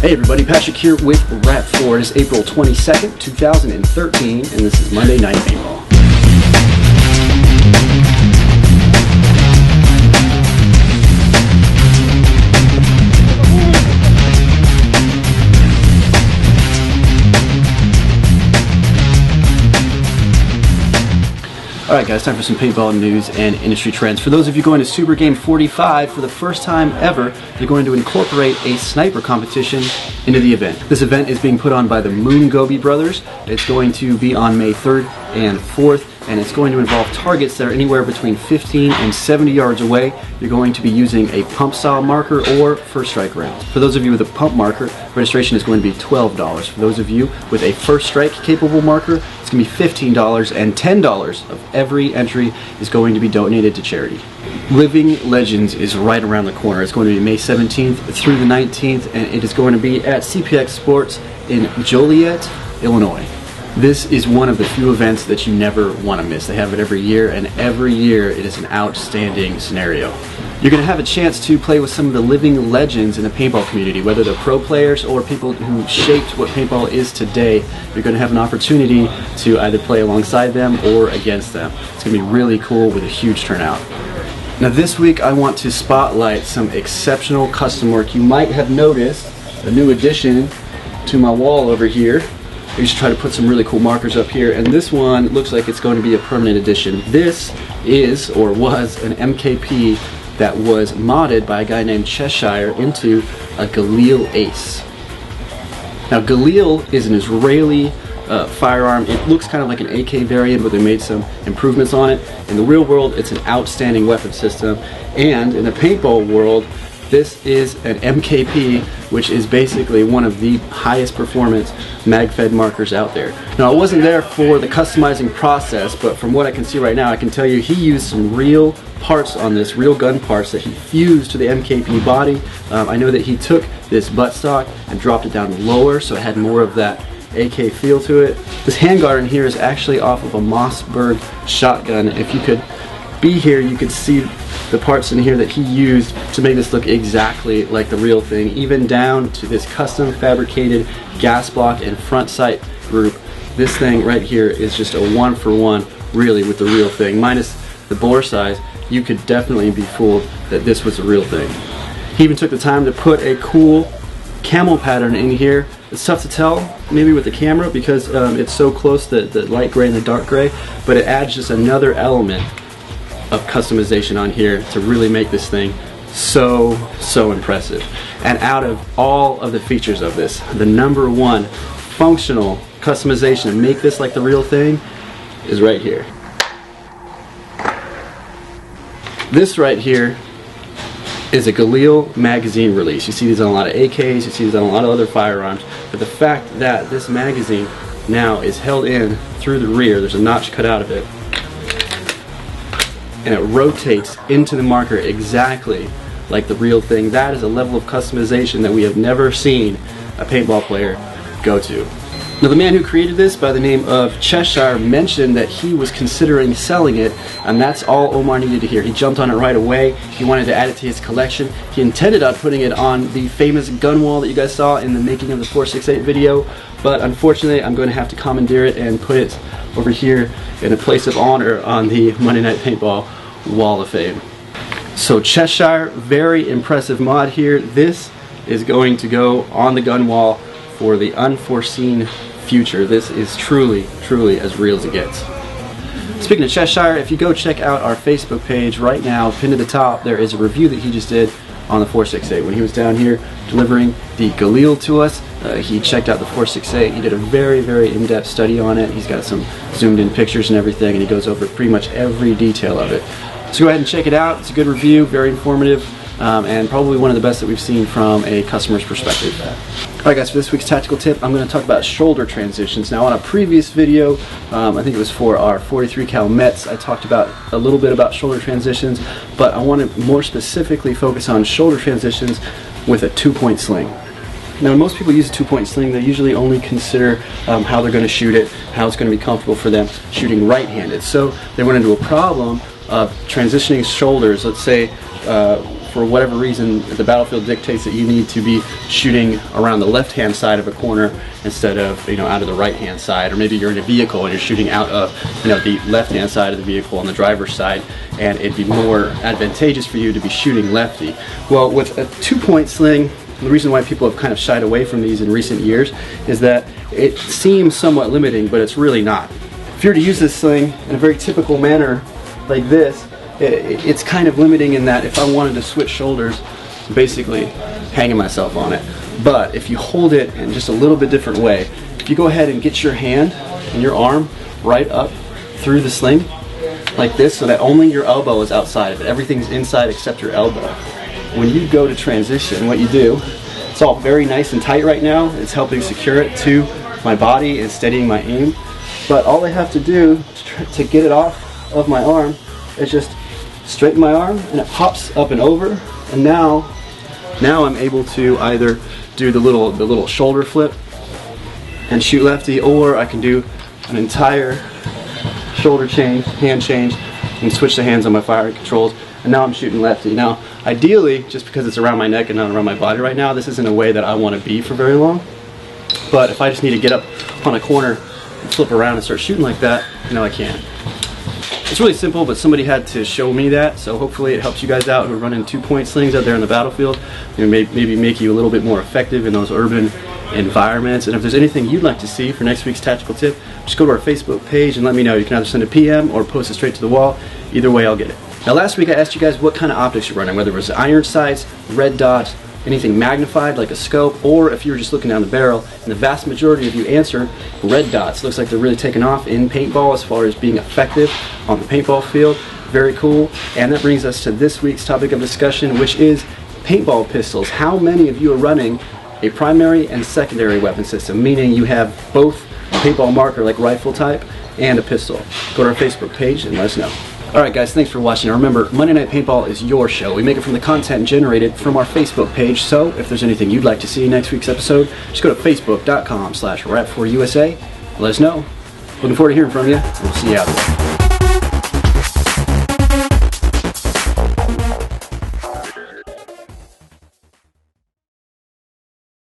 Hey everybody, Patrick here with Rap 4. It is April 22nd, 2013, and this is Monday Night Paintball. Alright guys, time for some paintball news and industry trends. For those of you going to Super Game 45, for the first time ever, they're going to incorporate a sniper competition into the event. This event is being put on by the Moon Gobi brothers. It's going to be on May 3rd and 4th, and it's going to involve targets that are anywhere between 15 and 70 yards away. You're going to be using a pump style marker or first strike rounds. For those of you with a pump marker, registration is going to be $12. For those of you with a first strike capable marker, it's going to be $15, and $10 of every entry is going to be donated to charity. Living Legends is right around the corner. It's going to be May 17th through the 19th, and it is going to be at CPX Sports in Joliet, Illinois. This is one of the few events that you never want to miss. They have it every year, and every year it is an outstanding scenario. You're going to have a chance to play with some of the living legends in the paintball community, whether they're pro players or people who shaped what paintball is today. You're going to have an opportunity to either play alongside them or against them. It's going to be really cool with a huge turnout. Now this week I want to spotlight some exceptional custom work. You might have noticed a new addition to my wall over here. I used to try to put some really cool markers up here, and this one looks like it's going to be a permanent addition. This is, or was, an MKP that was modded by a guy named Cheshire into a Galil Ace. Now Galil is an Israeli firearm. It looks kind of like an AK variant, but they made some improvements on it. In the real world, it's an outstanding weapon system, and in the paintball world, this is an MKP, which is basically one of the highest performance mag-fed markers out there. Now, I wasn't there for the customizing process, but from what I can see right now, I can tell you he used some real parts on this, real gun parts that he fused to the MKP body. I know that he took this buttstock and dropped it down lower, so it had more of that AK feel to it. This handguard in here is actually off of a Mossberg shotgun. If you could be here, you could see the parts in here that he used to make this look exactly like the real thing, even down to this custom fabricated gas block and front sight group. This thing right here is just a one-for-one really with the real thing. Minus the bore size, you could definitely be fooled that this was the real thing. He even took the time to put a cool camel pattern in here. It's tough to tell maybe with the camera because it's so close, the light gray and the dark gray, but it adds just another element of customization on here to really make this thing so impressive. And out of all of the features of this, the number one functional customization to make this like the real thing is right here. This right here is a Galil magazine release. You see these on a lot of AKs, you see these on a lot of other firearms, but the fact that this magazine now is held in through the rear, there's a notch cut out of it, and it rotates into the marker exactly like the real thing. That is a level of customization that we have never seen a paintball player go to. Now the man who created this by the name of Cheshire mentioned that he was considering selling it, and that's all Omar needed to hear. He jumped on it right away. He wanted to add it to his collection. He intended on putting it on the famous gun wall that you guys saw in the making of the 468 video, but unfortunately I'm going to have to commandeer it and put it over here in a place of honor on the Monday Night Paintball Wall of Fame. So Cheshire, very impressive mod here. This is going to go on the gun wall for the unforeseen future. This is truly as real as it gets. Speaking of Cheshire, if you go check out our Facebook page right now, pinned to the top, there is a review that he just did on the 468. When he was down here delivering the Galil to us, he checked out the 468. He did a very in-depth study on it. He's got some zoomed in pictures and everything, and he goes over pretty much every detail of it. So go ahead and check it out. It's a good review, very informative, and probably one of the best that we've seen from a customer's perspective. Alright guys, for this week's tactical tip, I'm going to talk about shoulder transitions. Now on a previous video, I think it was for our 43 cal Mets, I talked about a little bit about shoulder transitions, but I want to more specifically focus on shoulder transitions with a 2-point sling. Now when most people use a 2-point sling, they usually only consider how they're going to shoot it, how it's going to be comfortable for them shooting right-handed. So they run into a problem of transitioning shoulders, let's say for whatever reason the battlefield dictates that you need to be shooting around the left-hand side of a corner instead of, you know, out of the right-hand side, or maybe you're in a vehicle and you're shooting out of, you know, the left-hand side of the vehicle on the driver's side, and it'd be more advantageous for you to be shooting lefty. Well, with a 2-point sling, the reason why people have kind of shied away from these in recent years is that it seems somewhat limiting, but it's really not. If you're to use this sling in a very typical manner like this, it's kind of limiting in that if I wanted to switch shoulders, basically hanging myself on it. But if you hold it in just a little bit different way, if you go ahead and get your hand and your arm right up through the sling like this, so that only your elbow is outside of it, everything's inside except your elbow. When you go to transition, what you do, it's all very nice and tight right now. It's helping secure it to my body and steadying my aim. But all I have to do to get it off of my arm is just straighten my arm, and it pops up and over. And now I'm able to either do the little shoulder flip and shoot lefty, or I can do an entire shoulder change, hand change, and switch the hands on my firing controls. And now I'm shooting lefty. Now, ideally, just because it's around my neck and not around my body right now, this isn't a way that I want to be for very long. But if I just need to get up on a corner and flip around and start shooting like that, you know, I can. It's really simple, but somebody had to show me that, so hopefully it helps you guys out who are running 2-point slings out there in the battlefield. You know, maybe make you a little bit more effective in those urban environments. And if there's anything you'd like to see for next week's tactical tip, just go to our Facebook page and let me know. You can either send a PM or post it straight to the wall. Either way, I'll get it. Now, last week I asked you guys what kind of optics you're running, whether it was iron sights, red dots, anything magnified like a scope, or if you were just looking down the barrel. And the vast majority of you answered red dots. Looks like they're really taking off in paintball as far as being effective on the paintball field. Very cool. And that brings us to this week's topic of discussion, which is paintball pistols. How many of you are running a primary and secondary weapon system, meaning you have both a paintball marker like rifle type and a pistol? Go to our Facebook page and let us know. Alright guys, thanks for watching. Now remember, Monday Night Paintball is your show. We make it from the content generated from our Facebook page, so if there's anything you'd like to see in next week's episode, just go to facebook.com/rap4usa. Let us know. Looking forward to hearing from you, and we'll see you out there.